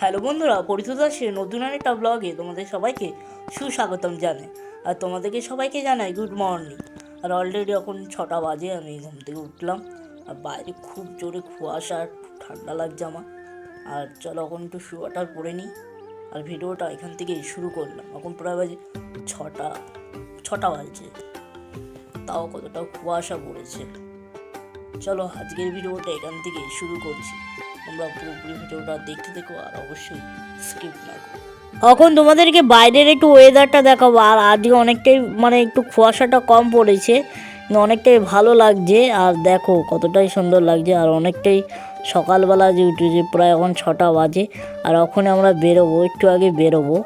Hello বন্ধুরা, পরিচিত দাসের নতুন একটা ব্লগে তোমাদের সবাইকে সুস্বাগতম জানাই। আর তোমাদেরকে সবাইকে জানাই গুড মর্নিং। আর অলরেডি এখন 6টা বাজে, আমি ঘুম থেকে উঠলাম। আর বাইরে খুব জোরে কুয়াশা, ঠান্ডা লাগছে আমার। আর চলো এখন একটু সোয়েটার পরে নিই। আর ভিডিওটা এখান থেকেই শুরু করলাম। এখন প্রায় বাজে ছটা বাজছে, তাও কতটা কুয়াশা পড়েছে। চলো আজকের ভিডিওটা এখান থেকে শুরু করছি। তোমরা পুরোপুরি ভিডিওটা দেখতে দেখো আর অবশ্যই স্কিপ না করো। এখন তোমাদেরকে বাইরের একটু ওয়েদারটা দেখাবো। আর আজকে অনেকটাই একটু কুয়াশাটা কম পড়েছে, অনেকটাই ভালো লাগছে। আর দেখো কতটাই সুন্দর লাগছে। আর অনেকটাই সকালবেলা যে উঠেছে, প্রায় এখন 6টা বাজে। আর এখন আমরা বেরোবো, একটু আগে বেরোবো।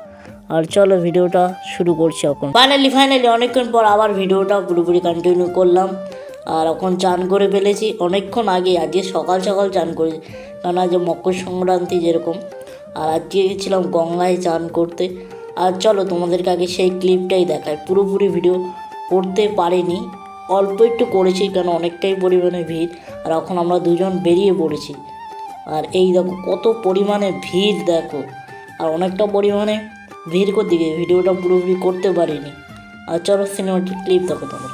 আর চলো ভিডিওটা শুরু করছি। এখন ফাইনালি অনেকক্ষণ পর আবার ভিডিওটা পুরোপুরি কন্টিনিউ করলাম। আর এখন চান করে ফেলেছি অনেকক্ষণ আগে। আজকে সকাল চান করেছি, কারণ আজ মকর সংক্রান্তি যেরকম। আর আজকে গেছিলাম গঙ্গায় চান করতে। আর চলো তোমাদেরকে আগে সেই ক্লিপটাই দেখায়। পুরোপুরি ভিডিও করতে পারিনি, অল্প একটু করেছি, কারণ অনেকটাই পরিমাণে ভিড়। আর এখন আমরা দুজন বেরিয়ে পড়েছি। আর এই দেখো কত পরিমাণে ভিড় দেখো। আর অনেকটা পরিমাণে ভিড় করতে গিয়ে ভিডিওটা পুরোপুরি করতে পারিনি। আর চলো সিনেমাটিক ক্লিপ দেখো তোমরা।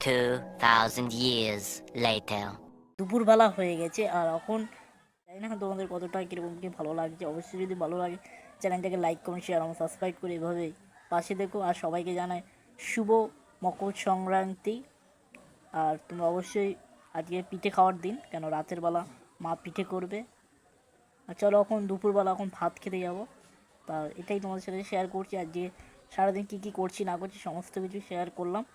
2,000 years later. দুপুরবেলা হয়ে গেছে। আর এখন জানি না তোমাদের কতটা কীরকম কি ভালো লাগছে। অবশ্যই যদি ভালো লাগে চ্যানেলটাকে লাইক কমেন্ট শেয়ার এবং সাবস্ক্রাইব করে এভাবেই পাশে দেখো। আর সবাইকে জানাই শুভ মকর সংক্রান্তি। আর তোমরা অবশ্যই আজকে পিঠে খাওয়ার দিন, কেন রাতের বেলা মা পিঠে করবে। আর চলো এখন দুপুরবেলা এখন ভাত খেতে যাবো। তা এটাই তোমাদের সাথে শেয়ার করছি। আজকে সারাদিন কী করছি না করছি সমস্ত কিছু শেয়ার করলাম।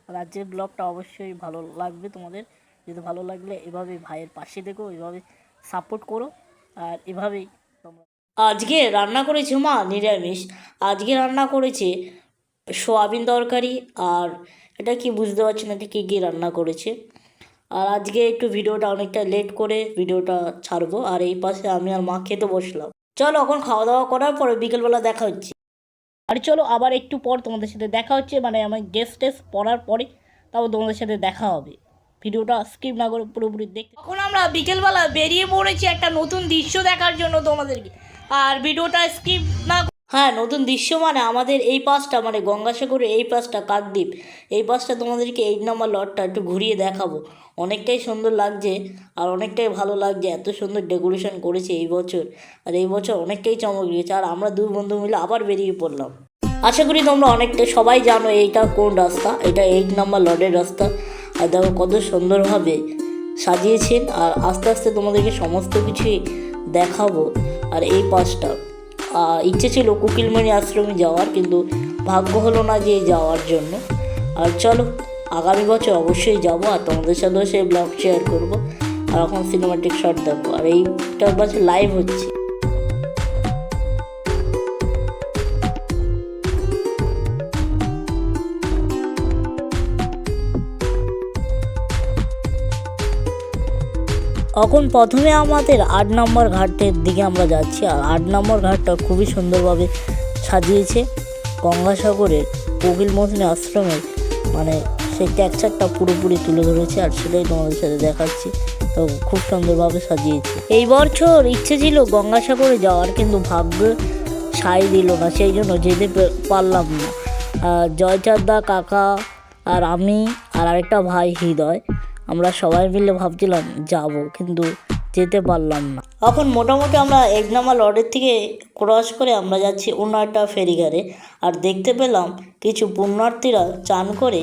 আর আজকের ব্লগটা অবশ্যই ভালো লাগবে তোমাদের। যদি ভালো লাগলে এভাবে ভাইয়ের পাশে দেখো, এভাবে সাপোর্ট করো। আর এভাবেই তোমরা। আজকে রান্না করেছে মা নিরামিষ। আজকে রান্না করেছে সোয়াবিন তরকারি। আর এটা কি বুঝতে পারছি না কী কী রান্না করেছে। আর আজকে একটু ভিডিওটা অনেকটা লেট করে ভিডিওটা ছাড়বো। আর এই পাশে আমি আর মা খেতে বসলাম। চলো এখন খাওয়া দাওয়া করার পরে বিকেলবেলা দেখা হচ্ছে। আর চলো আবার একটু পর তোমাদের সাথে দেখা হচ্ছে, আমার ড্রেস পরার পরে তাও তোমাদের সাথে দেখা হবে। ভিডিওটা স্কিপ না করে পুরোপুরি দেখতে। এখন আমরা বিকেলবেলা বেরিয়ে পড়েছি একটা নতুন দৃশ্য দেখার জন্য তোমাদেরকে। আর ভিডিওটা স্কিপ না। হ্যাঁ, নতুন দৃশ্য আমাদের এই পাশটা গঙ্গাসাগরের এই পাশটা কাকদ্বীপ, এই পাশটা তোমাদেরকে 8 নম্বর লটটা একটু ঘুরিয়ে দেখাবো। অনেকটাই সুন্দর লাগছে আর অনেকটাই ভালো লাগছে। এত সুন্দর ডেকোরেশন করেছে এই বছর। আর এই বছর অনেকটাই চমক দিয়েছে। আর আমরা দুই বন্ধু মিলে আবার বেরিয়ে পড়লাম। আশা করি তোমরা অনেকটা সবাই জানো এইটা কোন রাস্তা। এটা 8 নম্বর লটের রাস্তা। আর দেখো কত সুন্দরভাবে সাজিয়েছেন। আর আস্তে আস্তে তোমাদেরকে সমস্ত কিছুই দেখাবো। আর এই পাশটা ইচ্ছে ছিল কোকিলমণি আশ্রমে যাওয়ার, কিন্তু ভাগ্য হলো না যে যাওয়ার জন্য। আর চলো আগামী বছর অবশ্যই যাবো আর তোমাদের সাথেও সেই ব্লগ শেয়ার করবো। আর এখন সিনেমাটিক শট দেখবো। আর এইটা বছর লাইভ হচ্ছে। এখন প্রথমে আমাদের 8 নম্বর ঘাটের দিকে আমরা যাচ্ছি। আর 8 নম্বর ঘাটটা খুবই সুন্দরভাবে সাজিয়েছে। গঙ্গাসাগরের কোকিলমণি আশ্রমের সেই টেক্সচারটা পুরোপুরি তুলে ধরেছে। আর সেটাই তোমাদের সাথে দেখাচ্ছি। তো খুব সুন্দরভাবে সাজিয়েছে। এই বছর ইচ্ছে ছিল গঙ্গাসাগরে যাওয়ার, কিন্তু ভাগ্য সায় দিল না, সেই জন্য যেতে পারলাম না। জয়চাঁদদা, কাকা আর আমি আর আরেকটা ভাই হৃদয়, আমরা সবাই মিলে ভাবছিলাম যাব, কিন্তু যেতে পারলাম না। এখন মোটামুটি আমরা 1 নম্বর লটের থেকে ক্রস করে আমরা যাচ্ছি অন্য একটা ফেরিঘাটে। আর দেখতে পেলাম কিছু পুণ্যার্থীরা চান করে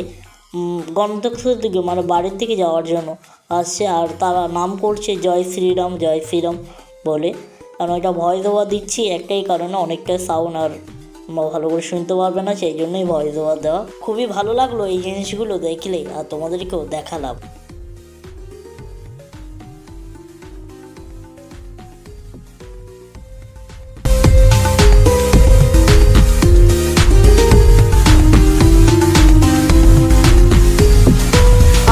গন্তব্যের দিকে বাড়ির দিকে যাওয়ার জন্য আসছে। আর তারা নাম করছে জয় শ্রীরাম জয় শ্রীরাম বলে। কারণ ওইটা ভয়েস ওভার দিচ্ছি একটাই কারণে, অনেকটা সাউন্ড আর ভালো করে শুনতে পারবে না, সেই জন্যই ভয়েস ওভার দেওয়া। খুবই ভালো লাগলো এই জিনিসগুলো দেখলে, আর তোমাদেরকেও দেখালাম।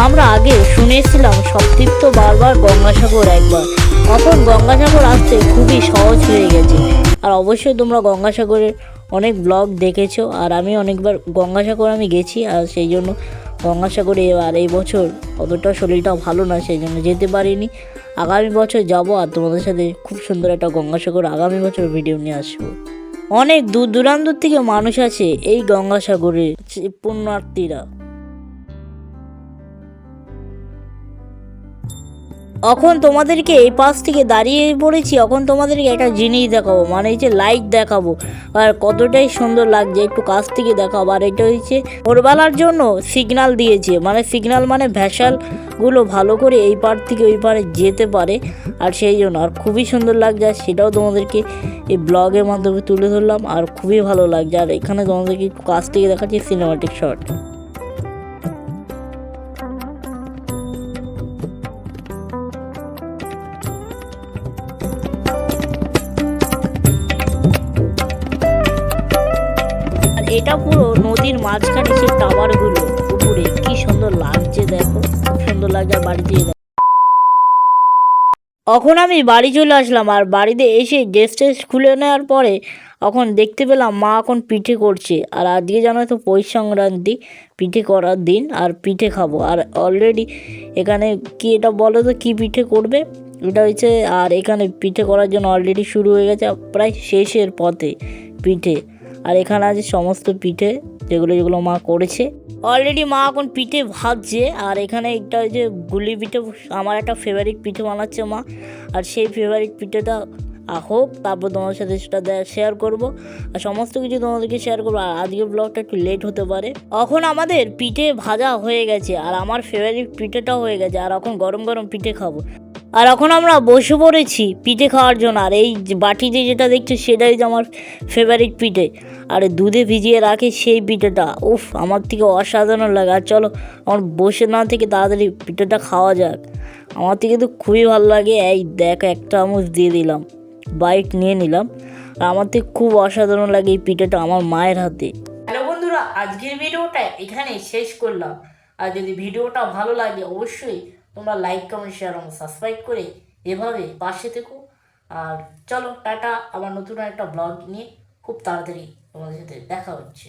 আমরা আগে শুনেছিলাম সপ্তৃপ্ত বারবার গঙ্গাসাগর একবার, এখন গঙ্গাসাগর আসতে খুবই সহজ হয়ে গেছে। আর অবশ্যই তোমরা গঙ্গাসাগরের অনেক ব্লগ দেখেছো, আর আমি অনেকবার গঙ্গাসাগর আমি গেছি, আর সেই জন্য গঙ্গাসাগরে আর এই বছর অতটা শরীরটা ভালো না, সেই জন্য যেতে পারিনি। আগামী বছর যাব আর তোমাদের সাথে খুব সুন্দর একটা গঙ্গাসাগর আগামী বছর ভিডিও নিয়ে আসবো। অনেক দূর দূরান্ত থেকে মানুষ আছে এই গঙ্গাসাগরে, পুণ্যার্থীরা। এখন তোমাদেরকে এই পাশ থেকে দাঁড়িয়ে পড়েছি, এখন তোমাদেরকে একটা জিনিস দেখাবো, মানে এই যে লাইট দেখাবো, আর কতটাই সুন্দর লাগছে একটু কাছ থেকে দেখাবো। আর এটা হচ্ছে ভোরবেলার জন্য সিগন্যাল দিয়েছে, মানে সিগন্যাল মানে ভ্যাসালগুলো ভালো করে এই পার থেকে ওই পারে যেতে পারে, আর সেই জন্য আর খুবই সুন্দর লাগছে। আর সেটাও তোমাদেরকে এই ব্লগের মাধ্যমে তুলে ধরলাম, আর খুবই ভালো লাগছে। আর এখানে তোমাদেরকে একটু কাছ থেকে দেখাচ্ছি সিনেমাটিক শট। এটা পুরো নদীর মাঝখানে সে টাওয়ারগুলো উপরে কি সুন্দর লাগছে, দেখো খুব সুন্দর লাগছে। আর বাড়িতে এখন আমি বাড়ি চলে আসলাম, আর বাড়িতে এসে ড্রেস ট্রেস খুলে নেওয়ার পরে এখন দেখতে পেলাম মা এখন পিঠে করছে। আর আজকে জানো তো পৌষ সংক্রান্তি, পিঠে করার দিন, আর পিঠে খাবো। আর অলরেডি এখানে কি এটা বলো তো কী পিঠে করবে, এটা হচ্ছে। আর এখানে পিঠে করার জন্য অলরেডি শুরু হয়ে গেছে, প্রায় শেষের পথে পিঠে। আর এখানে আছে সমস্ত পিঠে যেগুলো মা করেছে অলরেডি। মা এখন পিঠে ভাজছে, আর এখানে একটা হচ্ছে গুলি পিঠে, আমার একটা ফেভারিট পিঠে বানাচ্ছে মা। আর সেই ফেভারিট পিঠেটা হোক, তারপর তোমাদের সাথে সেটা শেয়ার করব, আর সমস্ত কিছু তোমাদেরকে শেয়ার করবো। আর আজকের ব্লগটা একটু লেট হতে পারে। এখন আমাদের পিঠে ভাজা হয়ে গেছে, আর আমার ফেভারিট পিঠেটাও হয়ে গেছে, আর এখন গরম গরম পিঠে খাবো। আর এখন আমরা বসে পড়েছি পিঠে খাওয়ার জন্য। আর এই বাটিতে যেটা দেখছো সেটাই যে আমার ফেভারিট পিঠে, আর দুধে ভিজিয়ে রাখে সেই পিঠেটা, উফ আমার থেকে অসাধারণ লাগে। আর চলো আমার বসে না থেকে তাড়াতাড়ি পিঠেটা খাওয়া যাক, আমার থেকে তো খুবই ভালো লাগে। এই দেখ একটা চামচ দিয়ে দিলাম, বাইট নিয়ে নিলাম, আর আমার থেকে খুব অসাধারণ লাগে এই পিঠেটা আমার মায়ের হাতে। হ্যালো বন্ধুরা, আজকের ভিডিওটা এখানে শেষ করলাম। আর যদি ভিডিওটা ভালো লাগে অবশ্যই তোমরা লাইক কমেন্ট শেয়ার এবং সাবস্ক্রাইব করে এভাবে পাশে থেকো। আর চলো টাটা, আবার নতুন একটা ব্লগ নিয়ে খুব তাড়াতাড়ি তোমাদের সাথে দেখা হচ্ছে।